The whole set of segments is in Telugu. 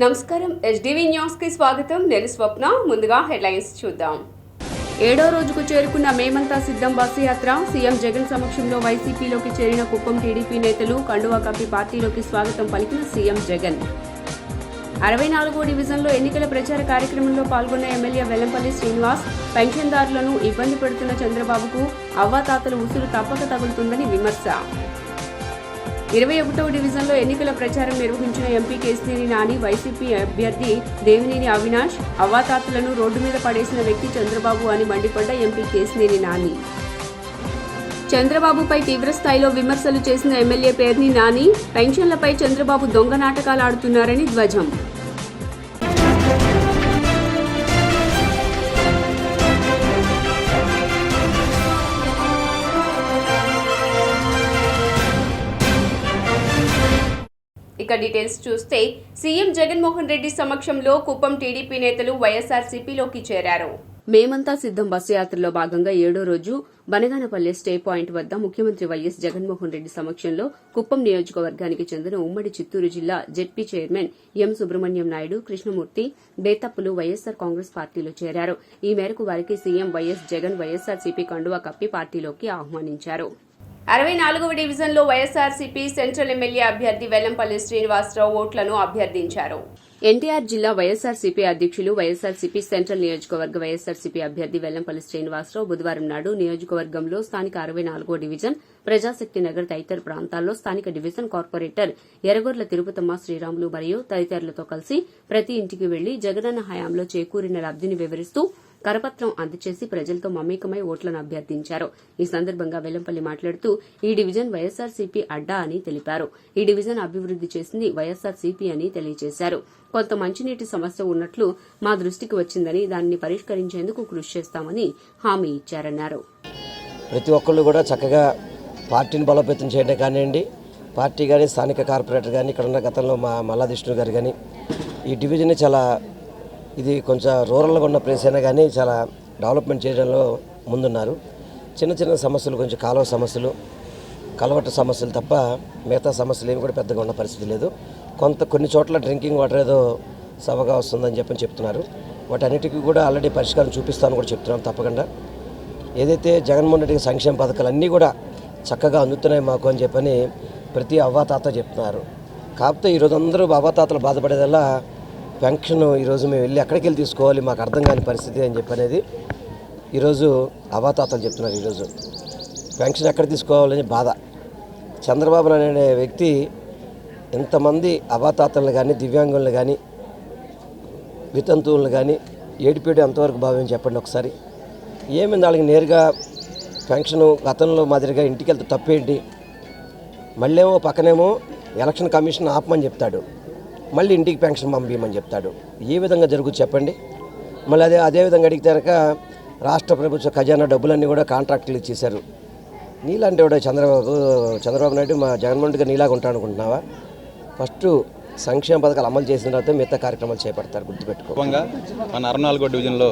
నమస్కారం ఎస్డీవీ న్యూస్ కి స్వాగతం. నేను స్వప్న. ముందుగా హెడ్లైన్స్ చూద్దాం. 7వ రోజుకు చేరుకున్న మేమంతా సిద్ధం బస్సు యాత్ర. సీఎం జగన్ సమక్షంలో వైసీపీలోకి చేరిన కుప్పం టీడీపీ నేతలు. కండువా కప్పి పార్టీలోకి స్వాగతం పలికిన సీఎం జగన్. 64వ డివిజన్లో ఎన్నికల ప్రచార కార్యక్రమంలో పాల్గొన్న ఎమ్మెల్యే వెల్లంపల్లి శ్రీనివాస్. పెన్షన్దారులను ఇబ్బంది పెడుతున్న చంద్రబాబుకు అవ్వాతాతల ఉసురు తప్పక తగులుతుందని విమర్శ. 21వ డివిజన్లో ఎన్నికల ప్రచారం నిర్వహించిన ఎంపీ కేశినేని నాని. వైసీపీ అభ్యర్థి దేవినేని అవినాష్. అవ్వాతాతలను రోడ్డు మీద పడేసిన వ్యక్తి చంద్రబాబు అని మండిపడ్డ ఎంపీ కేశినేని నాని. చంద్రబాబుపై తీవ్రస్థాయిలో విమర్శలు చేసిన ఎమ్మెల్యే పేర్ని నాని. పెన్షన్లపై చంద్రబాబు దొంగ నాటకాలు ఆడుతున్నారని ధ్వజం. ఇక డీటెయిల్స్ చూస్తే సీఎం జగన్మోహన్ రెడ్డి సమక్షంలో కుప్పం టీడీపీ నేతలు వైఎస్ఆర్సీపీలోకి చేరారు. మేమంతా సిద్ధం బస్సు యాత్రలో భాగంగా 7వ రోజు బనగానపల్లె స్టే పాయింట్ వద్ద ముఖ్యమంత్రి వైఎస్ జగన్మోహన్ రెడ్డి సమక్షంలో కుప్పం నియోజకవర్గానికి చెందిన ఉమ్మడి చిత్తూరు జిల్లా ZP chairman M Subrahmanyam Naidu, Krishnamurthy, బేతప్పులు వైఎస్సార్ కాంగ్రెస్ పార్టీలో చేరారు. ఈ మేరకు వారికి సీఎం వైఎస్ జగన్ వైఎస్ఆర్సీపీ కండువా కప్పి పార్టీలోకి ఆహ్వానించారు. 64వ డివిజన్లో వైఎస్ఆర్సీపీ సెంట్రల్ ఎమ్మెల్యే అభ్యర్థి వెల్లంపల్లి శ్రీనివాసరావు ఓట్లను అభ్యర్థించారు. ఎన్టీఆర్ జిల్లా వైఎస్ఆర్సీపీ అధ్యక్షులు, వైఎస్ఆర్సీపీ సెంట్రల్ నియోజకవర్గ వైఎస్ఆర్సీపీ అభ్యర్థి వెల్లంపల్లి శ్రీనివాసరావు బుధవారం నాడు నియోజకవర్గంలో స్థానిక 64వ డివిజన్, ప్రజాశక్తి నగర్ తదితర ప్రాంతాల్లో స్థానిక డివిజన్ కార్పొరేటర్ ఎర్రగొర్ల తిరుపతమ్మ శ్రీరాములు మరియు తదితరులతో కలిసి ప్రతి ఇంటికి వెళ్లి జగనన్న హయాంలో చేకూరిన లబ్దిని వివరిస్తూ కరపత్రం అందజేసి ప్రజలతో మమేకమై ఓట్లను అభ్యర్థించారు. ఈ సందర్భంగా వెల్లంపల్లి మాట్లాడుతూ ఈ డివిజన్ వైఎస్ఆర్సీపీ అడ్డా అని తెలిపారు. ఈ డివిజన్ అభివృద్ది చేసింది వైఎస్ఆర్సీపీ అని తెలియజేశారు. కొంత మంచినీటి సమస్య ఉన్నట్లు మా దృష్టికి వచ్చిందని దానిని పరిష్కరించేందుకు కృషి చేస్తామని హామీ ఇచ్చారన్నారు. ప్రతి ఒక్కళ్ళు కూడా చక్కగా పార్టీని బలోపేతం చేయడం కానివ్వండి, పార్టీ కానీ స్థానిక కార్పొరేటర్ కానీ ఇక్కడ ఉన్న గతంలో మా మల్లాదిష్ణు గారు కానీ ఈ డివిజన్ చాలా ఇది కొంచెం రూరల్గా ఉన్న ప్లేస్ అయినా కానీ చాలా డెవలప్మెంట్ చేయడంలో ముందున్నారు. చిన్న చిన్న సమస్యలు, కొంచెం కాలువ సమస్యలు, కలవట సమస్యలు తప్ప మిగతా సమస్యలు ఏమి కూడా పెద్దగా ఉన్న పరిస్థితి లేదు. కొన్ని చోట్ల డ్రింకింగ్ వాటర్ ఏదో సవగా వస్తుందని చెప్తున్నారు. వాటన్నిటికీ కూడా ఆల్రెడీ పరిష్కారం చూపిస్తామని కూడా చెప్తున్నాం. తప్పకుండా ఏదైతే జగన్మోహన్ రెడ్డి సంక్షేమ పథకాలు అన్నీ కూడా చక్కగా అందుతున్నాయి మాకు అని చెప్పని ప్రతి అవ్వాతాత చెప్తున్నారు. కాకపోతే ఈరోజు అందరూ అవ్వాతాతలు బాధపడేదల్లా పెన్షన్ ఈరోజు మేము వెళ్ళి ఎక్కడికి వెళ్ళి తీసుకోవాలి, మాకు అర్థం కాని పరిస్థితి అని చెప్పనేది ఈరోజు అవ్వాతాతలు చెప్తున్నారు. ఈరోజు పెన్షన్ ఎక్కడ తీసుకోవాలని బాధ. చంద్రబాబు అనే వ్యక్తి ఇంతమంది అవ్వాతాతలను కానీ, దివ్యాంగులను కానీ, వితంతువులను కానీ ఏడిపేడు ఎంతవరకు భావ్యం చెప్పండి ఒకసారి. ఏమైంది వాళ్ళకి నేరుగా పెన్షన్ గతంలో మాదిరిగా ఇంటికి వెళ్తే తప్పేంటి? మళ్ళేమో పక్కనేమో ఎలక్షన్ కమిషన్ ఆపమని చెప్తాడు, మళ్ళీ ఇంటికి పెన్షన్ పంపించమని చెప్తాడు. ఏ విధంగా జరుగుతుంది చెప్పండి? మళ్ళీ అదేవిధంగా అడిగితే కనుక రాష్ట్ర ప్రభుత్వ ఖజానా డబ్బులన్నీ కూడా కాంట్రాక్టులు ఇచ్చేశారు. నీలాంటి కూడా చంద్రబాబు నాయుడు మా జగన్మోహన్ రెడ్డి నీలాగా ఉంటాను అనుకుంటున్నావా? ఫస్ట్ సంక్షేమ పథకాలు అమలు చేసిన తర్వాత మిగతా కార్యక్రమాలు చేపడతారు, గుర్తుపెట్టుకో. మన 64వ డివిజన్లో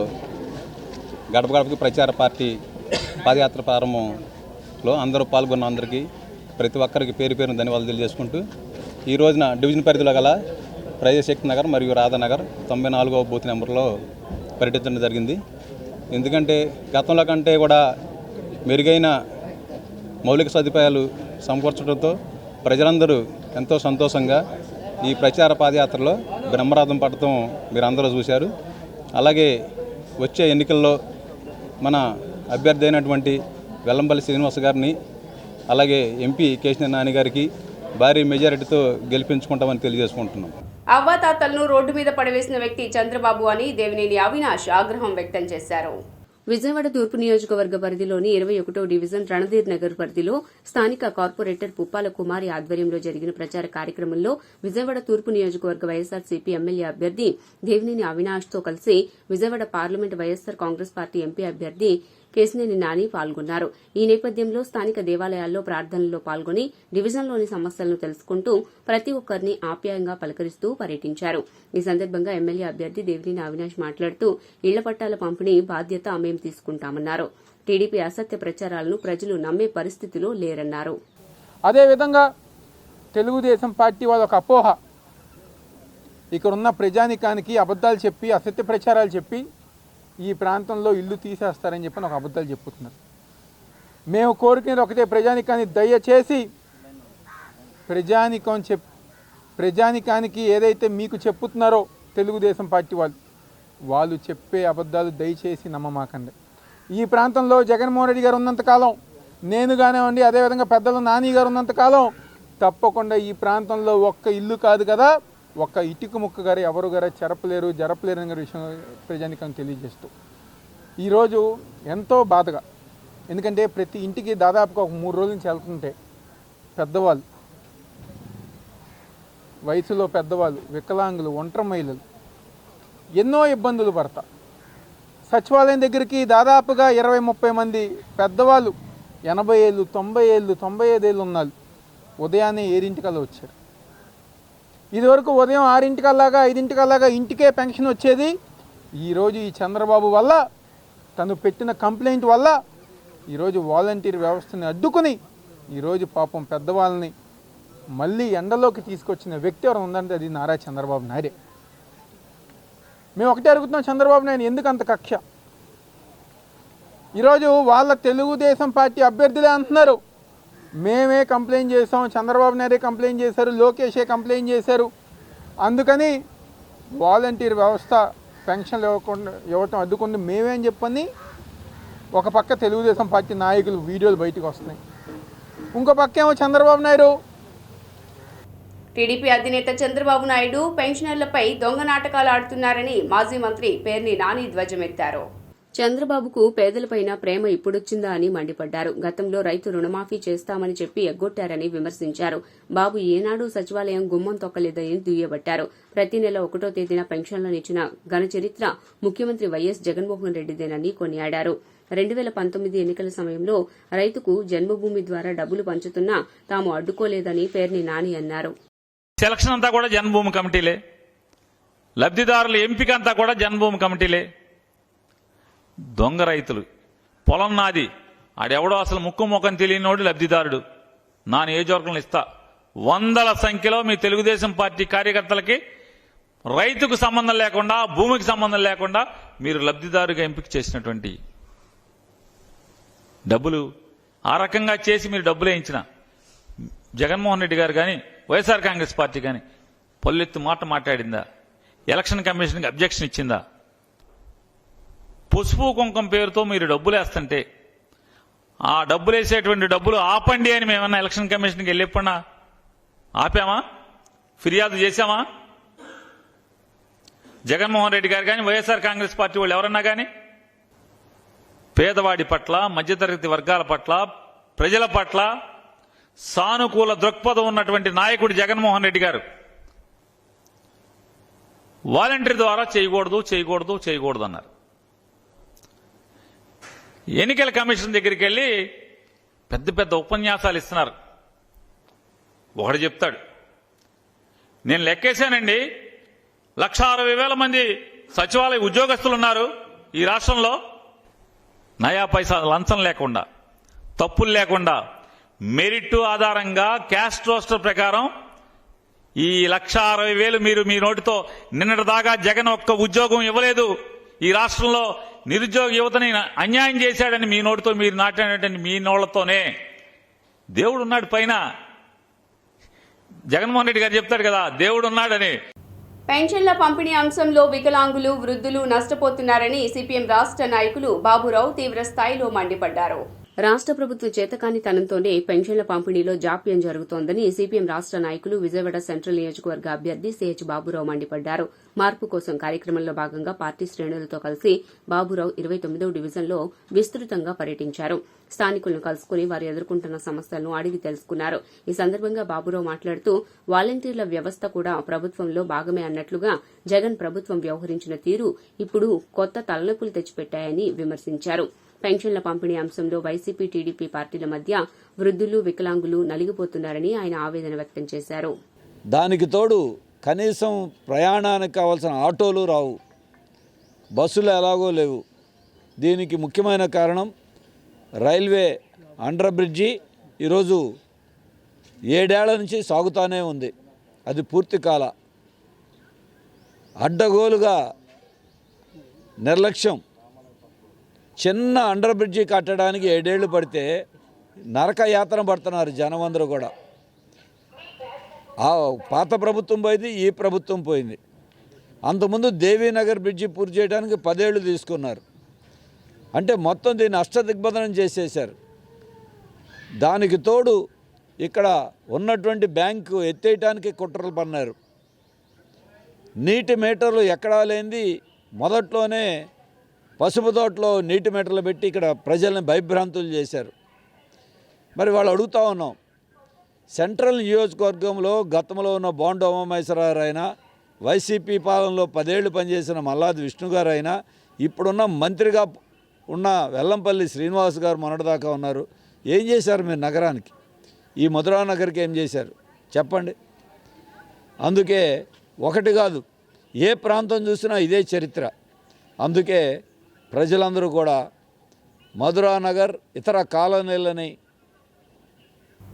గడప గడపకి ప్రచార పార్టీ పాదయాత్ర ప్రారంభంలో అందరూ పాల్గొన్న అందరికీ ప్రతి ఒక్కరికి పేరు పేరున ధన్యవాదాలు తెలియజేసుకుంటూ ఈ రోజున డివిజన్ పరిధిలో గల ప్రజాశక్తి నగర్ మరియు రాధానగర్ 94వ బూత్ నెంబర్లో పర్యటించడం జరిగింది. ఎందుకంటే గతంలో కంటే కూడా మెరుగైన మౌలిక సదుపాయాలు సమకూర్చడంతో ప్రజలందరూ ఎంతో సంతోషంగా ఈ ప్రచార పాదయాత్రలో బ్రహ్మరథం పడటం మీరు అందరూ చూశారు. అలాగే వచ్చే ఎన్నికల్లో మన అభ్యర్థి అయినటువంటి వెల్లంపల్లి శ్రీనివాస్ గారిని, అలాగే ఎంపీ కేశినేని నాని గారికి భారీ మెజారిటీతో గెలిపించుకుంటామని తెలియజేసుకుంటున్నాం. అవ్వాతాతలను రోడ్డు మీద పడవేసిన వ్యక్తి చంద్రబాబు అని దేవినేని అవినాష్ ఆగ్రహం వ్యక్తం చేశారు. విజయవాడ తూర్పు నియోజకవర్గ పరిధిలోని 21వ డివిజన్ రణధీర్ నగర్ పరిధిలో స్థానిక కార్పొరేటర్ పుప్పాల కుమారి ఆధ్వర్యంలో జరిగిన ప్రచార కార్యక్రమంలో విజయవాడ తూర్పు నియోజకవర్గ వైఎస్ఆర్సీపీ ఎమ్మెల్యే అభ్యర్థి దేవినేని అవినాష్ తో కలిసి Vijayawada parliament YSR Congress party MP అభ్యర్థి కేశినేని నాని పాల్గొన్నారు. ఈ నేపథ్యంలో స్థానిక దేవాలయాల్లో ప్రార్థనల్లో పాల్గొని డివిజన్లోని సమస్యలను తెలుసుకుంటూ ప్రతి ఒక్కరిని ఆప్యాయంగా పలకరిస్తూ పర్యటించారు. ఈ సందర్భంగా ఎమ్మెల్యే అభ్యర్థి దేవినేని అవినాష్ మాట్లాడుతూ ఇళ్ల పట్టాల పంపిణీ బాధ్యత మేం తీసుకుంటామన్నారు. టీడీపీ అసత్య ప్రచారాలను ప్రజలు నమ్మే పరిస్థితిలో లేరన్నారు. అదేవిధంగా తెలుగుదేశం పార్టీ వాళ్ళ ఒక అపోహ, ఇక్కడ ఉన్న ప్రజానికానికి అబద్ధాలు చెప్పి అసత్య ప్రచారాలు చెప్పి ఈ ప్రాంతంలో ఇల్లు తీసేస్తారని చెప్పి ఒక అబద్ధాలు చెప్పుతున్నారు. మేము కోరుకునేది ఒకటే, ప్రజానికాన్ని దయచేసి ప్రజానికానికి ఏదైతే మీకు చెప్పుతున్నారో తెలుగుదేశం పార్టీ వాళ్ళు చెప్పే అబద్ధాలు దయచేసి నమ్మమాకండి. ఈ ప్రాంతంలో జగన్మోహన్ రెడ్డి గారు ఉన్నంతకాలం, నేను కానివ్వండి, అదేవిధంగా పెద్దలు నాని గారు ఉన్నంతకాలం తప్పకుండా ఈ ప్రాంతంలో ఒక్క ఇల్లు కాదు కదా, ఒక్క ఇటుక ముక్క గారు ఎవరు గారు జరపలేరు అనే విషయం ప్రజానికాన్ని తెలియజేస్తూ ఈరోజు ఎంతో బాధగా, ఎందుకంటే ప్రతి ఇంటికి దాదాపుగా ఒక 3 రోజుల నుంచి వెళ్తుంటే పెద్దవాళ్ళు, వయసులో పెద్దవాళ్ళు, వికలాంగులు, ఒంటరి మహిళలు ఎన్నో ఇబ్బందులు పడతా. సచివాలయం దగ్గరికి దాదాపుగా 20-30 మంది పెద్దవాళ్ళు 80 ఏళ్ళు, 90 ఏళ్ళు, 95 ఏళ్ళు ఉన్నారు. ఉదయాన్నే 7 వచ్చారు. ఇదివరకు ఉదయం 5 ఇంటికే పెన్షన్ వచ్చేది. ఈరోజు ఈ చంద్రబాబు వల్ల, తను పెట్టిన కంప్లైంట్ వల్ల ఈరోజు వాలంటీర్ వ్యవస్థని అడ్డుకొని ఈరోజు పాపం పెద్దవాళ్ళని మళ్ళీ ఎండలోకి తీసుకొచ్చిన వ్యక్తి ఎవరు ఉందంటే అది నారా చంద్రబాబు నాయుడే. మేము ఒకటే అడుగుతున్నాం, చంద్రబాబు నాయుడు ఎందుకు అంత కక్ష? ఈరోజు వాళ్ళ తెలుగుదేశం పార్టీ అభ్యర్థులే అంటున్నారు, మేమే కంప్లైంట్ చేసాం, చంద్రబాబు నాయుడే కంప్లైంట్ చేశారు, లోకేషే కంప్లైంట్ చేశారు, అందుకని వాలంటీర్ వ్యవస్థ పెన్షన్లు ఇవ్వటం అడ్డుకుంది మేమే అని చెప్పని ఒక పక్క తెలుగుదేశం పార్టీ నాయకులు వీడియోలు బయటకు వస్తున్నాయి. ఇంకో పక్క ఏమో చంద్రబాబు నాయుడు, టీడీపీ అధినేత చంద్రబాబు నాయుడు పెన్షనర్లపై దొంగ నాటకాలు ఆడుతున్నారని మాజీ మంత్రి పేర్ని నాని ధ్వజమెత్తారు. చంద్రబాబుకు పేదలపైన ప్రేమ ఇప్పుడొచ్చిందా అని మండిపడ్డారు. గతంలో రైతు రుణమాఫీ చేస్తామని చెప్పి ఎగ్గొట్టారని విమర్శించారు. బాబు ఏనాడు సచివాలయం గుమ్మం తొక్కలేదని దుయ్యబట్టారు. ప్రతి నెల 1వ తేదీన పెన్షన్లనిచ్చిన ఘన చరిత్ర ముఖ్యమంత్రి వైఎస్ జగన్మోహన్ రెడ్డిదేనని కొనియాడారు. 2019 ఎన్నికల సమయంలో రైతుకు జన్మభూమి ద్వారా డబ్బులు పంచుతున్నా తాము అడ్డుకోలేదని పేర్ని నాని అన్నారు. సెలక్షన్ అంతా కూడా జన్మభూమి కమిటీలే, లబ్ధిదారుల ఎంపిక అంతా కూడా జన్మభూమి కమిటీలే. దొంగ రైతులు, పొలం నాది, ఆడెవడో అసలు ముక్కు ముఖం తెలియనోడు లబ్ధిదారుడు, నా నియోజకవర్గంలో ఇస్తా. 100ల సంఖ్యలో మీ తెలుగుదేశం పార్టీ కార్యకర్తలకి రైతుకు సంబంధం లేకుండా, భూమికి సంబంధం లేకుండా మీరు లబ్ధిదారుగా ఎంపిక చేసినటువంటి డబ్బులు ఆ రకంగా చేసి మీరు డబ్బులే ఇచ్చిన జగన్మోహన్ రెడ్డి గారు కానీ వైఎస్ఆర్ కాంగ్రెస్ పార్టీ కానీ పల్లెత్తు మాట మాట్లాడిందా? ఎలక్షన్ కమిషన్కి అబ్జెక్షన్ ఇచ్చిందా? పసుపు కుంకం పేరుతో మీరు డబ్బులు వేస్తుంటే ఆ డబ్బులు వేసేటువంటి డబ్బులు ఆపండి అని మేమన్నా ఎలక్షన్ కమిషన్కి వెళ్ళిపోయినా ఆపామా? ఫిర్యాదు చేశామా? జగన్మోహన్ రెడ్డి గారు కానీ వైఎస్ఆర్ కాంగ్రెస్ పార్టీ వాళ్ళు ఎవరన్నా కానీ పేదవాడి పట్ల, మధ్యతరగతి వర్గాల పట్ల, ప్రజల పట్ల సానుకూల దృక్పథం ఉన్నటువంటి నాయకుడు జగన్మోహన్ రెడ్డి గారు వాలంటీర్ ద్వారా చేయకూడదు అన్నారు. ఎన్నికల కమిషన్ దగ్గరికి వెళ్ళి పెద్ద పెద్ద ఉపన్యాసాలు ఇస్తున్నారు. ఒకడు చెప్తాడు, నేను లెక్కేశానండి 1,60,000 మంది సచివాలయ ఉద్యోగస్తులు ఉన్నారు ఈ రాష్ట్రంలో, నయా పైసా లంచం లేకుండా, తప్పులు లేకుండా, మెరిట్ ఆధారంగా క్యాస్ట్ రోస్టర్ ప్రకారం ఈ 1,60,000 మీరు మీ నోటితో నిన్నటి దాకా జగన్ ఒక్క ఉద్యోగం ఇవ్వలేదు, ఈ రాష్ట్రంలో నిరుద్యోగ యువతని అన్యాయం చేశాడని మీ నోటితో మీరు నాటినటువంటి మీ నోళ్లతోనే దేవుడు ఉన్నాడు పైన. జగన్మోహన్ రెడ్డి గారు చెప్తాడు కదా దేవుడు ఉన్నాడని. పెన్షన్ల పంపిణీ అంశంలో వికలాంగులు, వృద్ధులు నష్టపోతున్నారని సిపిఎం రాష్ట్ర నాయకులు బాబురావు తీవ్ర స్థాయిలో మండిపడ్డారు. రాష్ట్ర ప్రభుత్వ చేతకానితనంతోనే పెన్షన్ల పంపిణీలో జాప్యం జరుగుతోందని సిపిఎం రాష్ట్ర నాయకులు విజయవాడ సెంట్రల్ నియోజకవర్గ అభ్యర్థి సిహెచ్ బాబురావు మండిపడ్డారు. మార్పు కోసం కార్యక్రమంలో భాగంగా పార్టీ శ్రేణులతో కలిసి బాబురావు 29వ డివిజన్లో విస్తృతంగా పర్యటించారు. స్థానికులను కలుసుకుని వారు ఎదుర్కొంటున్న సమస్యలను అడిగి తెలుసుకున్నారు. ఈ సందర్భంగా బాబురావు మాట్లాడుతూ వాలంటీర్ల వ్యవస్థ కూడా ప్రభుత్వంలో భాగమే అన్నట్లుగా జగన్ ప్రభుత్వం వ్యవహరించిన తీరు ఇప్పుడు కొత్త తలనొప్పులు తెచ్చిపెట్టాయని విమర్శించారు. పెన్షన్ల పంపిణీ అంశంలో వైసీపీ, టీడీపీ పార్టీల మధ్య వృద్ధులు, వికలాంగులు నలిగిపోతున్నారని ఆయన ఆవేదన వ్యక్తం చేశారు. దానికి తోడు కనీసం ప్రయాణానికి కావాల్సిన ఆటోలు రావు, బస్సులు ఎలాగో లేవు. దీనికి ముఖ్యమైన కారణం రైల్వే అండర్ బ్రిడ్జి ఈరోజు 7 ఏళ్ల నుంచి సాగుతూనే ఉంది, అది పూర్తి కాల. అడ్డగోలుగా నిర్లక్ష్యం. చిన్న అండర్ బ్రిడ్జి కట్టడానికి 7 ఏళ్ళు పడితే నరక యాతన పడుతున్నారు జనం అందరూ కూడా. ఆ పాత ప్రభుత్వం పోయింది, ఈ ప్రభుత్వం పోయింది. అంతకుముందు దేవీనగర్ బ్రిడ్జి పూర్తి చేయడానికి 10 ఏళ్ళు తీసుకున్నారు. అంటే మొత్తం దీన్ని అష్టదిగ్బంధనం చేసేశారు. దానికి తోడు ఇక్కడ ఉన్నటువంటి బ్యాంకు ఎత్తేయటానికి కుట్రలు పన్నారు. నీటి మీటర్లు ఎక్కడా లేనిది మొదట్లోనే పసుపు తోటలో నీటి మీటర్లు పెట్టి ఇక్కడ ప్రజల్ని భయభ్రాంతులు చేశారు. మరి వాళ్ళు అడుగుతూ ఉన్నాం, సెంట్రల్ నియోజకవర్గంలో గతంలో ఉన్న బోండా ఉమామహేశ్వరరావు అయినా, వైసీపీ పాలనలో 10 ఏళ్ళు పనిచేసిన మల్లాది విష్ణు గారు అయినా, ఇప్పుడున్న మంత్రిగా ఉన్న వెల్లంపల్లి శ్రీనివాస్ గారు మొన్నటిదాకా ఉన్నారు. ఏం చేశారు మీరు నగరానికి? ఈ మధురా నగర్కి ఏం చేశారు చెప్పండి? అందుకే ఒకటి కాదు, ఏ ప్రాంతం చూసినా ఇదే చరిత్ర. అందుకే ప్రజలందరూ కూడా మధురా నగర్ ఇతర కాలనీలని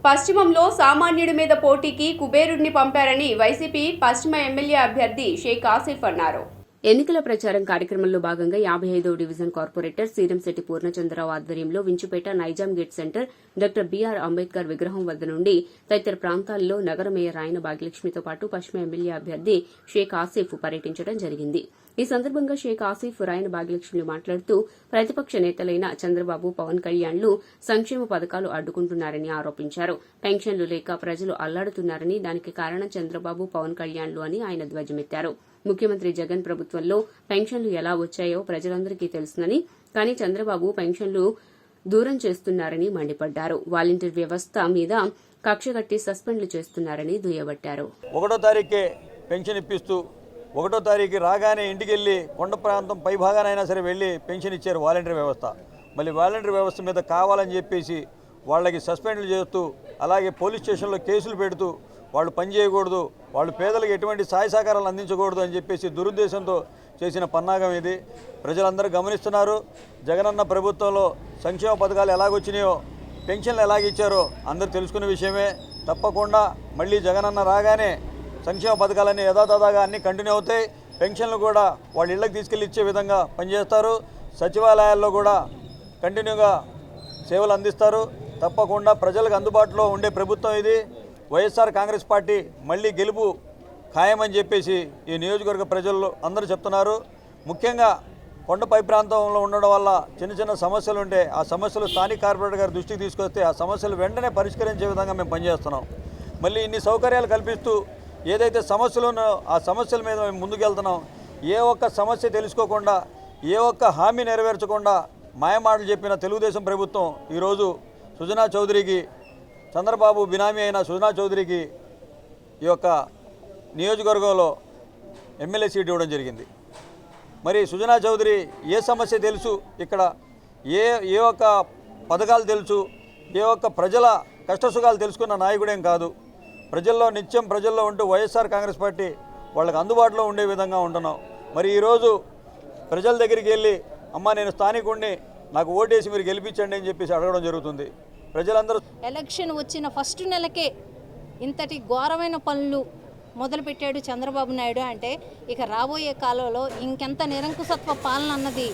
పశ్చిమంలో సామాన్యుడి మీద పోటీకి కుబేరుడిని పంపారని వైసీపీ పశ్చిమ ఎమ్మెల్యే అభ్యర్థి షేక్ ఆసిఫ్ అన్నారు. ఎన్నికల ప్రచారం కార్యక్రమంలో భాగంగా 55వ డివిజన్ కార్పొరేటర్ సీరంశెట్టి పూర్ణచంద్రరావు ఆధ్వర్యంలో Vinchupeta, Nizam gate centre, doctor BR Ambedkar విగ్రహం వద్ద నుండి తదితర ప్రాంతాల్లో నగర మేయర్ రాయన భాగ్యలక్ష్మితో పాటు పశ్చిమ ఎమ్మెల్యే అభ్యర్థి షేక్ ఆసిఫ్ పర్యటించడం జరిగింది. ఈ సందర్భంగా షేక్ ఆసిఫ్, రాయన భాగ్యలక్ష్మి మాట్లాడుతూ ప్రతిపక్ష నేతలైన చంద్రబాబు, పవన్ కళ్యాణ్లు సంక్షేమ పథకాలు అడ్డుకుంటున్నారని ఆరోపించారు. పెన్షన్లు లేక ప్రజలు అల్లాడుతున్నారని, దానికి కారణం చంద్రబాబు, పవన్ కళ్యాణ్లు అని ఆయన ధ్వజమెత్తారు. ముఖ్యమంత్రి జగన్ ప్రభుత్వంలో పెన్షన్లు ఎలా వచ్చాయో ప్రజలందరికీ తెలుసునని, కానీ చంద్రబాబు పెన్షన్లు దూరం చేస్తున్నారని మండిపడ్డారు. వాలంటీర్ వ్యవస్థ మీద కక్షగట్టి సస్పెండ్లు చేస్తున్నారని దుయ్యబట్టారు. 1వ తారీఖే పెన్షన్ ఇప్పిస్తూ 1వ తారీఖు రాగానే ఇంటికెళ్ళి కొండ ప్రాంతం పై భాగానైనా సరే వెళ్ళి పెన్షన్ ఇచ్చారు వాలంటీర్ వ్యవస్థ. మళ్ళీ వాలంటీర్ వ్యవస్థ మీద కావాలని చెప్పేసి వాళ్ళకి సస్పెండ్లు చేస్తూ, అలాగే పోలీస్ స్టేషన్లో కేసులు పెడుతూ వాళ్ళు పని చేయకూడదు, వాళ్ళు పేదలకు ఎటువంటి సహాయ సహకారాలు అందించకూడదు అని చెప్పేసి దురుద్దేశంతో చేసిన పన్నాగం ఇది. ప్రజలందరూ గమనిస్తున్నారు. జగనన్న ప్రభుత్వంలో సంక్షేమ పథకాలు ఎలాగొచ్చినాయో, పెన్షన్లు ఎలాగిచ్చారో అందరూ తెలుసుకున్న విషయమే. తప్పకుండా మళ్ళీ జగనన్న రాగానే సంక్షేమ పథకాలన్నీ యథాతథాగా అన్నీ కంటిన్యూ అవుతాయి. పెన్షన్లు కూడా వాళ్ళ ఇళ్ళకి తీసుకెళ్ళి ఇచ్చే విధంగా పనిచేస్తారు. సచివాలయాల్లో కూడా కంటిన్యూగా సేవలు అందిస్తారు. తప్పకుండా ప్రజలకు అందుబాటులో ఉండే ప్రభుత్వం ఇది. వైఎస్ఆర్ కాంగ్రెస్ పార్టీ మళ్ళీ గెలుపు ఖాయమని చెప్పేసి ఈ నియోజకవర్గ ప్రజలు అందరూ చెప్తున్నారు. ముఖ్యంగా కొండపై ప్రాంతంలో ఉండడం వల్ల చిన్న చిన్న సమస్యలు ఉంటే ఆ సమస్యలు స్థానిక కార్పొరేటర్ గారి దృష్టికి తీసుకొస్తే ఆ సమస్యలు వెంటనే పరిష్కరించే విధంగా మేము పనిచేస్తున్నాం. మళ్ళీ ఇన్ని సౌకర్యాలు కల్పిస్తూ ఏదైతే సమస్యలు ఉన్నాయో ఆ సమస్యల మీద మేము ముందుకెళ్తున్నాం. ఏ ఒక్క సమస్య తెలుసుకోకుండా, ఏ ఒక్క హామీ నెరవేర్చకుండా మాయమాటలు చెప్పిన తెలుగుదేశం ప్రభుత్వం ఈరోజు సుజనా చౌదరికి, చంద్రబాబు బినామీ అయిన సుజనా చౌదరికి ఈ యొక్క నియోజకవర్గంలో ఎమ్మెల్యే సీట్ ఇవ్వడం జరిగింది. మరి సుజనా చౌదరి ఏ సమస్య తెలుసు, ఇక్కడ ఏ ఒక్క పథకాలు తెలుసు, ఏ ఒక్క ప్రజల కష్టసుఖాలు తెలుసుకున్న నాయకుడేం కాదు. ప్రజల్లో నిత్యం ప్రజల్లో ఉంటూ వైఎస్ఆర్ కాంగ్రెస్ పార్టీ వాళ్ళకి అందుబాటులో ఉండే విధంగా ఉంటున్నాం. మరి ఈరోజు ప్రజల దగ్గరికి వెళ్ళి, అమ్మ నేను స్థానికుడిని, నాకు ఓటేసి మీరు గెలిపించండి అని చెప్పేసి అడగడం జరుగుతుంది. ప్రజలందరూ ఎలక్షన్ వచ్చిన ఫస్ట్ నెలకే ఇంతటి ఘోరమైన పనులు మొదలుపెట్టాడు చంద్రబాబు నాయుడు అంటే ఇక రాబోయే కాలంలో ఇంకెంత నిరంకుశత్వ పాలన అన్నది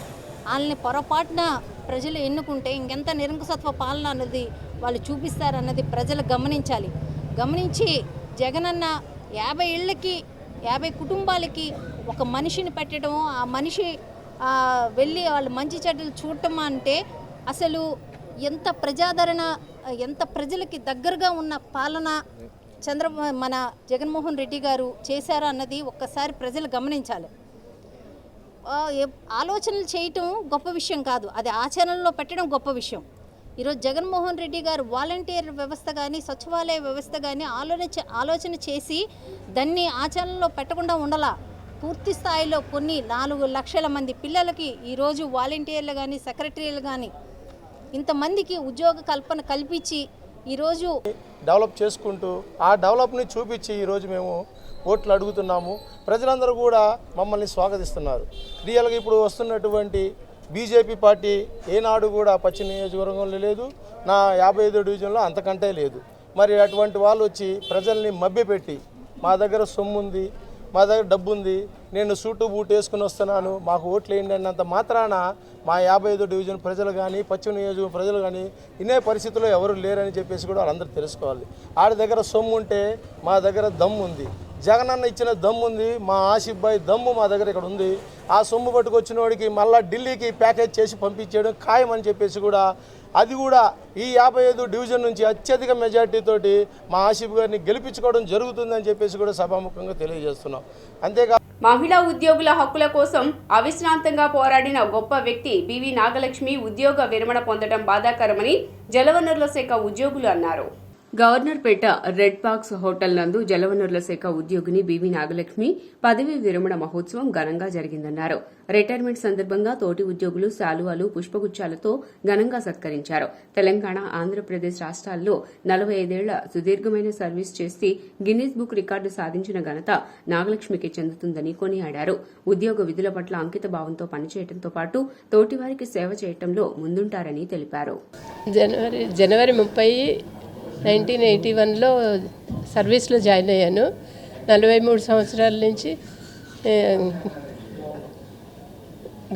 వాళ్ళని పొరపాటున ప్రజలు ఎన్నుకుంటే ఇంకెంత నిరంకుశత్వ పాలన అన్నది వాళ్ళు చూపిస్తారన్నది ప్రజలు గమనించాలి. గమనించి జగనన్న 50 ఇళ్ళకి 50 కుటుంబాలకి ఒక మనిషిని పెట్టడం, ఆ మనిషి వెళ్ళి వాళ్ళు మంచి చెడ్డలు చూడటం అంటే అసలు ఎంత ప్రజాదరణ, ఎంత ప్రజలకి దగ్గరగా ఉన్న పాలన మన జగన్మోహన్ రెడ్డి గారు చేశారు అన్నది ఒక్కసారి ప్రజలు గమనించాలి. ఆలోచనలు చేయటం గొప్ప విషయం కాదు, అది ఆచరణలో పెట్టడం గొప్ప విషయం. ఈరోజు జగన్మోహన్ రెడ్డి గారు వాలంటీర్ వ్యవస్థ కానీ, సచివాలయ వ్యవస్థ కానీ ఆలోచన చేసి దాన్ని ఆచరణలో పెట్టకుండా ఉండాల. పూర్తి స్థాయిలో కొన్ని 4 లక్షల మంది పిల్లలకి ఈరోజు వాలంటీర్లు కానీ, సెక్రటరీలు కానీ ఇంతమందికి ఉద్యోగ కల్పన కల్పించి ఈరోజు డెవలప్ చేసుకుంటూ ఆ డెవలప్ని చూపించి ఈరోజు మేము ఓట్లు అడుగుతున్నాము. ప్రజలందరూ కూడా మమ్మల్ని స్వాగతిస్తున్నారు. రియల్గా ఇప్పుడు వస్తున్నటువంటి బీజేపీ పార్టీ ఏనాడు కూడా పశ్చిమ నియోజకవర్గంలో లేదు, నా 55వ డివిజన్లో అంతకంటే లేదు. మరి అటువంటి వాళ్ళు వచ్చి ప్రజల్ని మభ్యపెట్టి మా దగ్గర సొమ్ము ఉంది, మా దగ్గర డబ్బు ఉంది, నేను సూటు బూట్ వేసుకుని వస్తున్నాను మాకు ఓట్లు వేయండి అన్నంత మాత్రాన మా 55 డివిజన్ ప్రజలు కానీ పశ్చిమ నియోజకవర్గం ప్రజలు కానీ ఇన్నే పరిస్థితుల్లో ఎవరు లేరని చెప్పేసి కూడా వాళ్ళందరూ తెలుసుకోవాలి. ఆడి దగ్గర సొమ్ము ఉంటే మా దగ్గర దమ్ము ఉంది, జగనన్న ఇచ్చిన దమ్ము ఉంది, మా ఆసిఫ్ భాయ్ దమ్ము మా దగ్గర ఇక్కడ ఉంది. ఆ సొమ్ము పట్టుకొచ్చిన వాడికి మళ్ళీ ఢిల్లీకి ప్యాకేజ్ చేసి పంపించేయడం ఖాయం అని చెప్పేసి కూడా అది కూడా ఈ 55 డివిజన్ నుంచి అత్యధిక మెజార్టీతోటి మా ఆసిఫ్ గారిని గెలిపించుకోవడం జరుగుతుందని చెప్పేసి కూడా సభాముఖంగా తెలియజేస్తున్నాం. అంతేకాదు మహిళా ఉద్యోగుల హక్కుల కోసం అవిశ్రాంతంగా పోరాడిన గొప్ప వ్యక్తి బివి నాగలక్ష్మి ఉద్యోగ విరమణ పొందడం బాధాకరమని జలవనరుల శాఖ ఉద్యోగులు అన్నారు. గవర్నర్పేట రెడ్ పాక్స్ హోటల్ నందు జలవనరుల శాఖ ఉద్యోగిని బివి నాగలక్ష్మి పదవీ విరమణ మహోత్సవం ఘనంగా జరిగిందన్నారు. రిటైర్మెంట్ సందర్భంగా తోటి ఉద్యోగులు శాలువాలు పుష్పగుచ్చాలతో ఘనంగా సత్కరించారు. తెలంగాణ, ఆంధ్రప్రదేశ్ రాష్ట్రాల్లో 45 ఏళ్ల సుదీర్ఘమైన సర్వీస్ చేసి గిన్నిస్ బుక్ రికార్డు సాధించిన ఘనత నాగలక్ష్మికి చెందుతుందని కొనియాడారు. ఉద్యోగ విధుల పట్ల అంకిత భావంతో పనిచేయడంతో పాటు తోటివారికి సేవ చేయడంలో ముందుంటారని తెలిపారు. జనవరి 30 1981లో సర్వీస్లో జాయిన్ అయ్యాను. 43 సంవత్సరాల నుంచి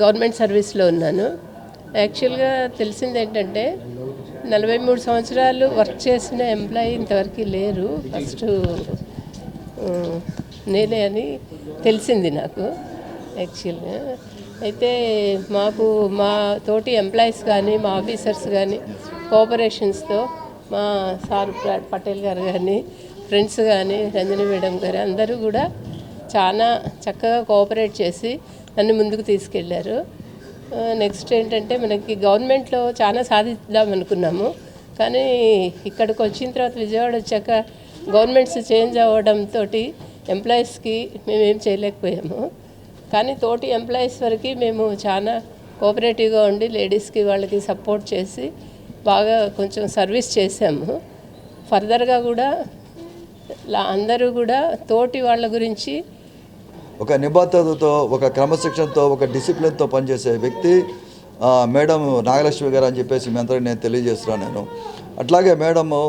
గవర్నమెంట్ సర్వీస్లో ఉన్నాను. యాక్చువల్గా తెలిసింది ఏంటంటే 43 సంవత్సరాలు వర్క్ చేసిన ఎంప్లాయీ ఇంతవరకు లేరు, ఫస్ట్ నేనే అని తెలిసింది నాకు యాక్చువల్గా. అయితే మాకు మా తోటి ఎంప్లాయీస్ కానీ మా ఆఫీసర్స్ కానీ కోఆపరేషన్స్తో మా సార్ పటేల్ గారు కానీ ఫ్రెండ్స్ కానీ రంజని మేడం గారు అందరూ కూడా చాలా చక్కగా కోఆపరేట్ చేసి నన్ను ముందుకు తీసుకెళ్లారు. నెక్స్ట్ ఏంటంటే మనకి గవర్నమెంట్లో చాలా సాధిద్దాం అనుకున్నాము, కానీ ఇక్కడికి వచ్చిన తర్వాత విజయవాడ వచ్చాక గవర్నమెంట్స్ చేంజ్ అవ్వడంతో ఎంప్లాయీస్కి మేమేం చేయలేకపోయాము. కానీ తోటి ఎంప్లాయీస్ వరకు మేము చాలా కోఆపరేటివ్గా ఉండి లేడీస్కి వాళ్ళకి సపోర్ట్ చేసి బాగా కొంచెం సర్వీస్ చేశాము. ఫర్దర్గా కూడా అందరూ కూడా తోటి వాళ్ళ గురించి ఒక నిబద్ధతతో, ఒక క్రమశిక్షణతో, ఒక డిసిప్లిన్తో పనిచేసే వ్యక్తి మేడం నాగలక్ష్మి గారు అని చెప్పేసి మీ అందరికీ నేను తెలియజేస్తున్నాను. నేను అట్లాగే మేడము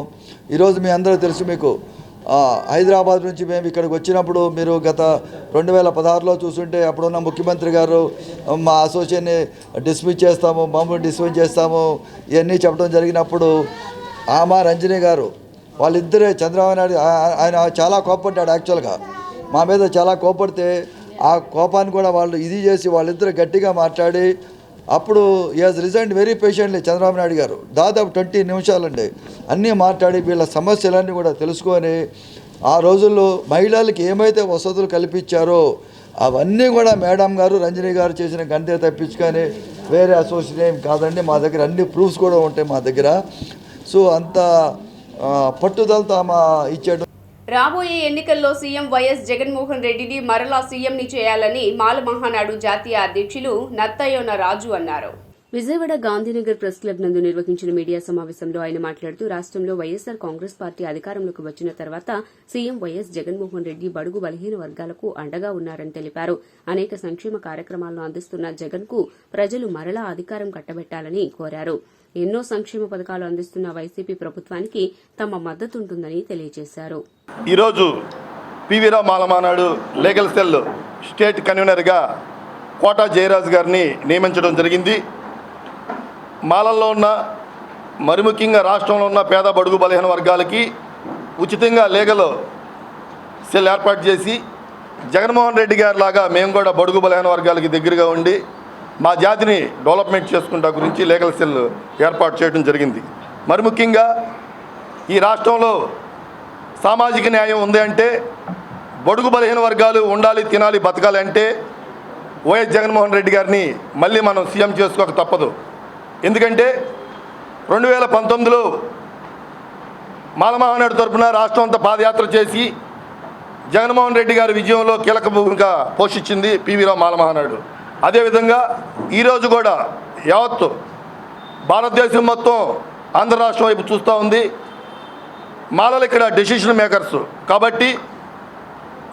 ఈరోజు మీ అందరూ తెలుసు, మీకు హైదరాబాద్ నుంచి మేము ఇక్కడికి వచ్చినప్పుడు మీరు గత 2016లో చూస్తుంటే అప్పుడున్న ముఖ్యమంత్రి గారు మా అసోసియేషన్ని డిస్మిస్ చేస్తాము, మమ్మల్ని డిస్మిస్ చేస్తాము ఇవన్నీ చెప్పడం జరిగినప్పుడు ఆమె రంజని గారు వాళ్ళిద్దరే చంద్రబాబు నాయుడు ఆయన చాలా కోపడ్డాడు. యాక్చువల్గా మా మీద చాలా కోపడితే ఆ కోపాన్ని కూడా వాళ్ళు ఇది చేసి వాళ్ళిద్దరు గట్టిగా మాట్లాడి అప్పుడు ఈ has resigned very patiently. Chandrababu Naidu గారు దాదాపు 20 నిమిషాలండి అన్నీ మాట్లాడి వీళ్ళ సమస్యలన్నీ కూడా తెలుసుకొని ఆ రోజుల్లో మహిళలకు ఏమైతే వసతులు కల్పించారో అవన్నీ కూడా మేడం గారు రంజని గారు చేసిన గంటే తప్పించుకొని వేరే అసోసియేషన్ ఏం కాదండి. మా దగ్గర అన్ని ప్రూఫ్స్ కూడా ఉంటాయి మా దగ్గర. సో అంత పట్టుదలతో ఆమె ఇచ్చాడు. రాబోయే ఎన్నికల్లో సీఎం వైఎస్ జగన్మోహన్ రెడ్డిని మరలా సీఎంని చేయాలని మాల మహానాడు జాతీయ అధ్యక్షులు నత్తయోన రాజు అన్నారు. విజయవాడ గాంధీనగర్ ప్రెస్ క్లబ్ నందు నిర్వహించిన మీడియా సమావేశంలో ఆయన మాట్లాడుతూ రాష్ట్రంలో వైఎస్సార్ కాంగ్రెస్ పార్టీ అధికారంలోకి వచ్చిన తర్వాత సీఎం వైఎస్ జగన్మోహన్ రెడ్డి బడుగు బలహీన వర్గాలకు అండగా ఉన్నారని తెలిపారు. అనేక సంక్షేమ కార్యక్రమాలను అందిస్తున్న జగన్ కు ప్రజలు మరలా అధికారం కట్టబెట్టాలని కోరారు. ఎన్నో సంక్షేమ పథకాలు అందిస్తున్న వైసీపీ ప్రభుత్వానికి తమ మద్దతుంటుందని తెలియజేశారు. ఈరోజు పివిరావు మాలమానాడు లీగల్ సెల్ స్టేట్ కన్వీనర్గా కోటా జయరాజు గారిని నియమించడం జరిగింది. మాలల్లో ఉన్న మరి ముఖ్యంగా రాష్ట్రంలో ఉన్న పేద బడుగు బలహీన వర్గాలకి ఉచితంగా లీగల్ సెల్ ఏర్పాటు చేసి జగన్మోహన్ రెడ్డి గారి లాగా మేము కూడా బడుగు బలహీన వర్గాలకి దగ్గరగా ఉండి మా జాతిని డెవలప్మెంట్ చేసుకుంటా గురించి లీగల్ సెల్ ఏర్పాటు చేయడం జరిగింది. మరి ముఖ్యంగా ఈ రాష్ట్రంలో సామాజిక న్యాయం ఉంది అంటే, బడుగు బలహీన వర్గాలు ఉండాలి, తినాలి, బతకాలి అంటే వైఎస్ జగన్మోహన్ రెడ్డి గారిని మళ్ళీ మనం సీఎం చేసుకోక తప్పదు. ఎందుకంటే 2019లో మాలమహానాడు తరఫున రాష్ట్రం అంతా పాదయాత్ర చేసి జగన్మోహన్ రెడ్డి గారి విజయంలో కీలక భూమిక పోషించింది పివిరావు మాలమహానాడు. అదేవిధంగా ఈరోజు కూడా యావత్తు భారతదేశం మొత్తం ఆంధ్ర రాష్ట్రం వైపు చూస్తూ ఉంది. మాలలు ఇక్కడ డెసిషన్ మేకర్స్ కాబట్టి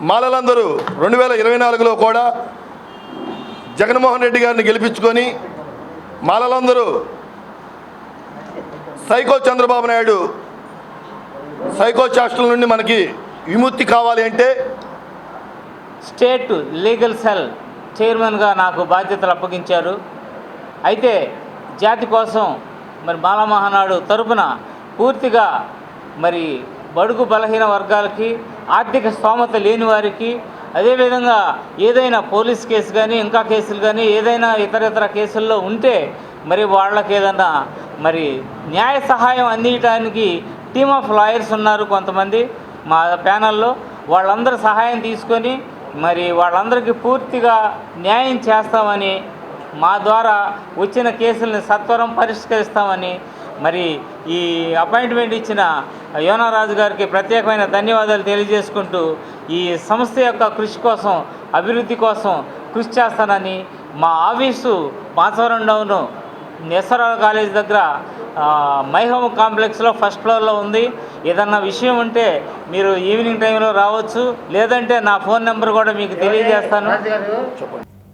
మాలలందరూ 2024లో కూడా జగన్మోహన్ రెడ్డి గారిని గెలిపించుకొని మాలలందరూ సైకో చంద్రబాబు నాయుడు సైకో చేష్టల నుండి మనకి విముక్తి కావాలి అంటే స్టేట్ లీగల్ సెల్ చైర్మన్గా నాకు బాధ్యతలు అప్పగించారు. అయితే జాతి కోసం మరి మాల మహానాడు తరపున పూర్తిగా మరి బడుగు బలహీన వర్గాలకి, ఆర్థిక స్తోమత లేని వారికి, అదేవిధంగా ఏదైనా పోలీస్ కేసు కానీ ఇంకా కేసులు కానీ ఏదైనా ఇతర కేసుల్లో ఉంటే మరి వాళ్ళకి ఏదైనా మరి న్యాయ సహాయం అందించడానికి టీమ్ ఆఫ్ లాయర్స్ ఉన్నారు కొంతమంది మా ప్యానల్లో. వాళ్ళందరూ సహాయం తీసుకొని మరి వాళ్ళందరికీ పూర్తిగా న్యాయం చేస్తామని, మా ద్వారా వచ్చిన కేసుల్ని సత్వరం పరిష్కరిస్తామని మరి ఈ అపాయింట్మెంట్ ఇచ్చిన యోనారాజు గారికి ప్రత్యేకమైన ధన్యవాదాలు తెలియజేసుకుంటూ ఈ సంస్థ యొక్క కృషి కోసం, అభివృద్ధి కోసం కృషి చేస్తానని, మా ఆఫీసు మాచవరం డౌన్ నెసరా కాలేజ్ దగ్గర మైహోమ్ కాంప్లెక్స్లో ఫస్ట్ ఫ్లోర్లో ఉంది. ఏదన్నా విషయం ఉంటే మీరు ఈవినింగ్ టైంలో రావచ్చు, లేదంటే నా ఫోన్ నెంబర్ కూడా మీకు తెలియజేస్తాను.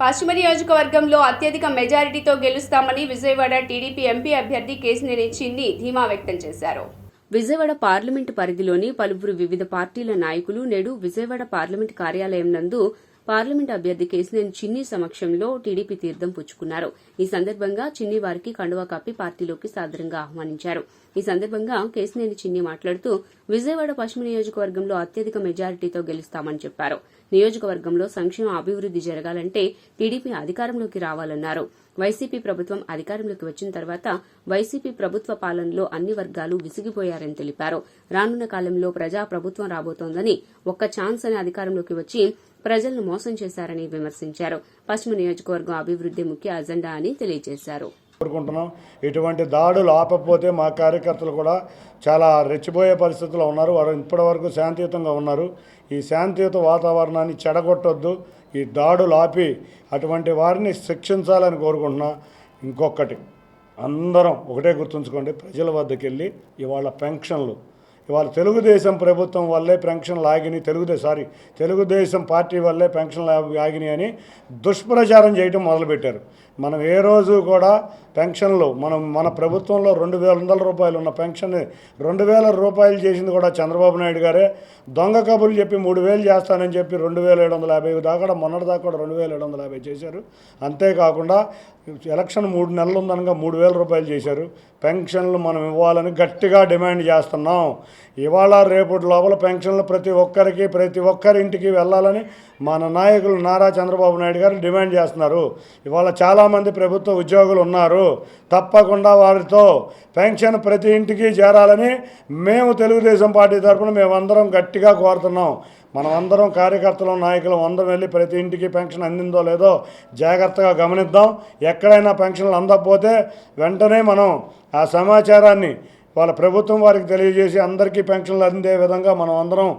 పశ్చిమ నియోజకవర్గంలో అత్యధిక మెజారిటీతో గెలుస్తామని విజయవాడ టీడీపీ ఎంపీ అభ్యర్థి కేశినేని చిన్ని ధీమా వ్యక్తం చేశారు. విజయవాడ పార్లమెంటు పరిధిలోని పలువురు వివిధ పార్టీల నాయకులు నేడు విజయవాడ పార్లమెంటు కార్యాలయం నందు పార్లమెంట్ అభ్యర్థి కేశినేని చిన్ని సమక్షంలో టీడీపీ తీర్థం పుచ్చుకున్నారు. ఈ సందర్భంగా చిన్ని వారికి కండువా కప్పి పార్టీలోకి సాదరంగా ఆహ్వానించారు. ఈ సందర్భంగా కేశినేని చిన్ని మాట్లాడుతూ విజయవాడ పశ్చిమ నియోజకవర్గంలో అత్యధిక మెజారిటీతో గెలుస్తామని చెప్పారు. నియోజకవర్గంలో సంక్షేమ అభివృద్ది జరగాలంటే టీడీపీ అధికారంలోకి రావాలన్నారు. వైసీపీ ప్రభుత్వం అధికారంలోకి వచ్చిన తర్వాత వైసీపీ ప్రభుత్వ పాలనలో అన్ని వర్గాలు విసిగిపోయారని తెలిపారు. రానున్న కాలంలో ప్రజా ప్రభుత్వం రాబోతోందని, ఒక్క ఛాన్స్ అని అధికారంలోకి వచ్చి ప్రజలను మోసం చేశారని విమర్శించారు. పశ్చిమ నియోజకవర్గం అభివృద్ది ముఖ్య అజెండా అని తెలియజేశారు. కోరుకుంటున్నాం. ఇటువంటి దాడులు ఆపకపోతే మా కార్యకర్తలు కూడా చాలా రెచ్చిపోయే పరిస్థితుల్లో ఉన్నారు. వారు ఇప్పటి వరకు శాంతియుతంగా ఉన్నారు. ఈ శాంతియుత వాతావరణాన్ని చెడగొట్టొద్దు, ఈ దాడులు ఆపి అటువంటి వారిని శిక్షించాలని కోరుకుంటున్నా. ఇంకొకటి, అందరం ఒకటే గుర్తుంచుకోండి, ప్రజల వద్దకు వెళ్ళి ఇవాళ పెన్షన్లు, ఇవాళ తెలుగుదేశం ప్రభుత్వం వల్లే పెన్షన్లు ఆగినాయి, తెలుగుదేశం పార్టీ వల్లే పెన్షన్లు ఆగినాయి అని దుష్ప్రచారం చేయడం మొదలుపెట్టారు. మనం ఏ రోజు కూడా పెన్షన్లు మన ప్రభుత్వంలో 2,100 రూపాయలు ఉన్న పెన్షన్ 2,000 రూపాయలు చేసింది కూడా చంద్రబాబు నాయుడు గారే. దొంగ కబుర్లు చెప్పి 3,000 చేస్తానని చెప్పి 2,750 దాకా మొన్నటి దాకా కూడా 2,750 చేశారు. అంతేకాకుండా ఎలక్షన్ 3 నెలలు ఉందనగా 3,000 రూపాయలు చేశారు. పెన్షన్లు మనం ఇవ్వాలని గట్టిగా డిమాండ్ చేస్తున్నాం. ఇవాళ రేపటి లోపల పెన్షన్లు ప్రతి ఒక్కరి ఇంటికి వెళ్ళాలని మన నాయకులు నారా చంద్రబాబు నాయుడు గారు డిమాండ్ చేస్తున్నారు. ఇవాళ చాలామంది ప్రభుత్వ ఉద్యోగులు ఉన్నారు, తప్పకుండా వారితో పెన్షన్ ప్రతి ఇంటికి చేరాలని మేము తెలుగుదేశం పార్టీ తరఫున మేమందరం గట్టిగా కోరుతున్నాం. మనం అందరం కార్యకర్తలు, నాయకులు అందరం వెళ్ళి ప్రతి ఇంటికి పెన్షన్ అందిందో లేదో జాగ్రత్తగా గమనిద్దాం. ఎక్కడైనా పెన్షన్లు అందకపోతే వెంటనే మనం ఆ సమాచారాన్ని వాళ్ళ ప్రభుత్వం వారికి తెలియజేసి అందరికీ పెన్షన్లు అందే విధంగా మనం అందరం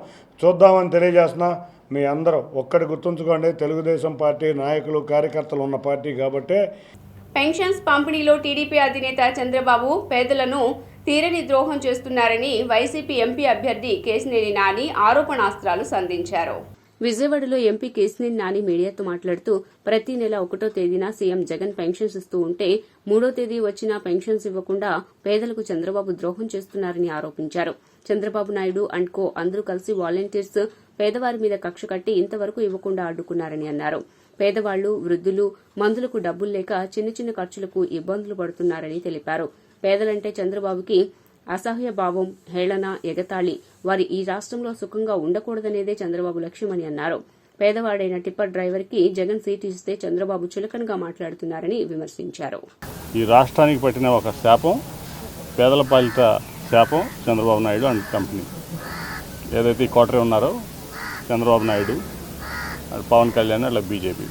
చూద్దామని తెలియజేస్తున్నా. మీ అందరూ ఒక్కటి గుర్తుంచుకోండి, తెలుగుదేశం పార్టీ నాయకులు కార్యకర్తలు ఉన్న పార్టీ కాబట్టి. పెన్షన్స్ పంపిణీలో టీడీపీ అధినేత చంద్రబాబు పేదలను తీరని ద్రోహం చేస్తున్నారని వైసీపీ ఎంపీ అభ్యర్థి కేశినేని నాని ఆరోపణాస్త్రాలు సంధించారు. విజయవాడలో ఎంపీ కేశినేని నాని మీడియాతో మాట్లాడుతూ ప్రతి నెల 1వ తేదీన సీఎం జగన్ పెన్షన్స్ ఇస్తూ ఉంటే 3వ తేదీ వచ్చినా పెన్షన్స్ ఇవ్వకుండా పేదలకు చంద్రబాబు ద్రోహం చేస్తున్నారని ఆరోపించారు. చంద్రబాబు నాయుడు అండ్ కో అందరూ కలిసి వాలంటీర్స్ పేదవారి మీద కక్ష కట్టి ఇంతవరకు ఇవ్వకుండా అడ్డుకున్నారని అన్నారు. పేదవాళ్లు, వృద్ధులు మందులకు డబ్బులు లేక చిన్న ఖర్చులకు ఇబ్బందులు పడుతున్నారని తెలిపారు. పేదలంటే చంద్రబాబుకి అసహ్య భావం, హేళన, ఎగతాళి. వారి ఈ రాష్ట్రంలో సుఖంగా ఉండకూడదనేదే చంద్రబాబు లక్ష్యమని అన్నారు. పేదవాడైన టిప్పర్ డ్రైవర్ కి జగన్ సీట్ ఇస్తే చంద్రబాబు చులకనగా మాట్లాడుతున్నారని విమర్శించారు. ఈ రాష్ట్రానికి పట్టిన ఒక శాపం, పేదల పాలిట శాపం చంద్రబాబు నాయుడు అండ్ కంపెనీ. ఏదైతే ఈ కోటరీ ఉన్నారో చంద్రబాబు నాయుడు, పవన్ కళ్యాణ్, అట్లా బీజేపీ.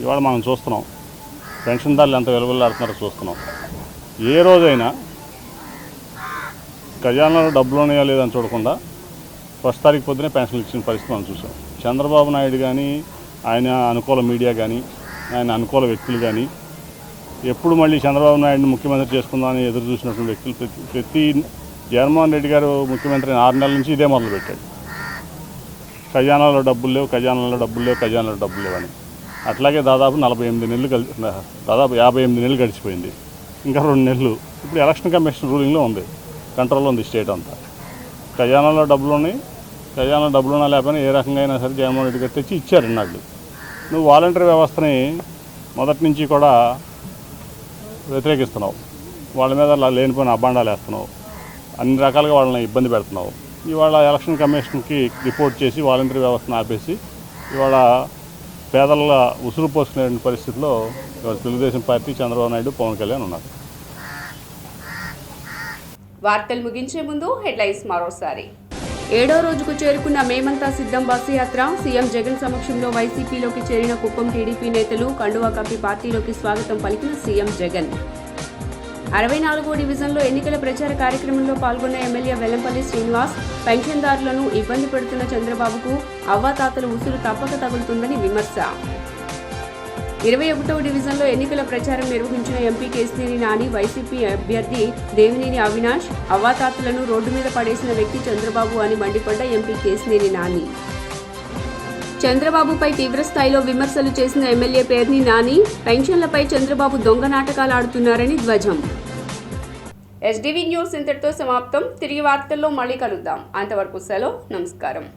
ఇవాళ మనం చూస్తున్నాం పెన్షన్దారులు ఎంత వెలువలాడుతున్నారో చూస్తున్నాం. ఏ రోజైనా ఖజానాలో డబ్బులు ఉన్నాయో లేదని చూడకుండా 1వ తారీఖు పొద్దునే పెన్షన్లు ఇచ్చిన పరిస్థితి మనం చూసాం. చంద్రబాబు నాయుడు కానీ, ఆయన అనుకూల మీడియా కానీ, ఆయన అనుకూల వ్యక్తులు కానీ ఎప్పుడు మళ్ళీ చంద్రబాబు నాయుడిని ముఖ్యమంత్రి చేసుకుందామని ఎదురు చూసినటువంటి వ్యక్తులు ప్రతి జగన్మోహన్ రెడ్డి గారు ముఖ్యమంత్రి 6 నెలల నుంచి ఇదే మొదలుపెట్టాడు. ఖజానాలో డబ్బులు లేవు అని. అట్లాగే దాదాపు 48 నెలలు దాదాపు 58 నెలలు గడిచిపోయింది. ఇంకా 2 నెలలు. ఇప్పుడు ఎలక్షన్ కమిషన్ రూలింగ్లో ఉంది, కంట్రోల్లో ఉంది స్టేట్ అంతా. ఖజానాలో డబ్బులు ఉన్నాయి, ఖజానా డబ్బులున్నా లేకపోయినా ఏ రకంగా అయినా సరే జగన్మోహన్ రెడ్డి గారు తెచ్చి ఇచ్చారు ఇన్నాళ్ళు. నువ్వు వాలంటరీ వ్యవస్థని మొదటి నుంచి కూడా వ్యతిరేకిస్తున్నావు, వాళ్ళ మీద లేనిపోయిన అబ్బాండాలు వేస్తున్నావు, అన్ని రకాలుగా వాళ్ళని ఇబ్బంది పెడుతున్నావు. ఇవాళ ఎలక్షన్ కమిషన్కి రిపోర్ట్ చేసి వాలంటరీ వ్యవస్థను ఆపేసి ఇవాళ పేదల ఉసురు పోసుకునే పరిస్థితిలో ఇవాళ తెలుగుదేశం పార్టీ, చంద్రబాబు నాయుడు, పవన్ కళ్యాణ్ ఉన్నారు. వార్తలు ముగించే ముందు హెడ్లైన్స్ మరోసారి. 7వ రోజుకు చేరుకున్న మేమంతా సిద్ధం బస్సు యాత్ర. సీఎం జగన్ సమక్షంలో వైసీపీలోకి చేరిన కుప్పం టీడీపీ నేతలు. కండువా కప్పి పార్టీలోకి స్వాగతం పలికిన సీఎం జగన్. 64వ డివిజన్లో ఎన్నికల ప్రచార కార్యక్రమంలో పాల్గొన్న ఎమ్మెల్యే వెల్లంపల్లి శ్రీనివాస్. పెన్షన్దారులను ఇబ్బంది పెడుతున్న చంద్రబాబుకు అవ్వాతాతల ఉసురు తప్పక తగులుతుందని విమర్శ. 21వ డివిజన్లో ఎన్నికల ప్రచారం నిర్వహించిన ఎంపీ కేశినేని నాని. వైసీపీ అభ్యర్థి దేవినేని అవినాష్ అవ్వాతాతలను రోడ్డు మీద పడేసిన వ్యక్తి చంద్రబాబు అని మండిపడ్డ ఎంపీ కేశినేని నాని. చంద్రబాబుపై తీవ్రస్థాయిలో విమర్శలు చేసిన ఎమ్మెల్యే పేర్ని నాని. పెన్షన్లపై చంద్రబాబు దొంగ నాటకాలు ఆడుతున్నారని ధ్వజం. ఎస్డీవీ న్యూస్ ఇంతటితో సమాప్తం. తిరిగి వార్తల్లో మళ్ళీ కలుద్దాం. అంతవరకు సెలవు. నమస్కారం.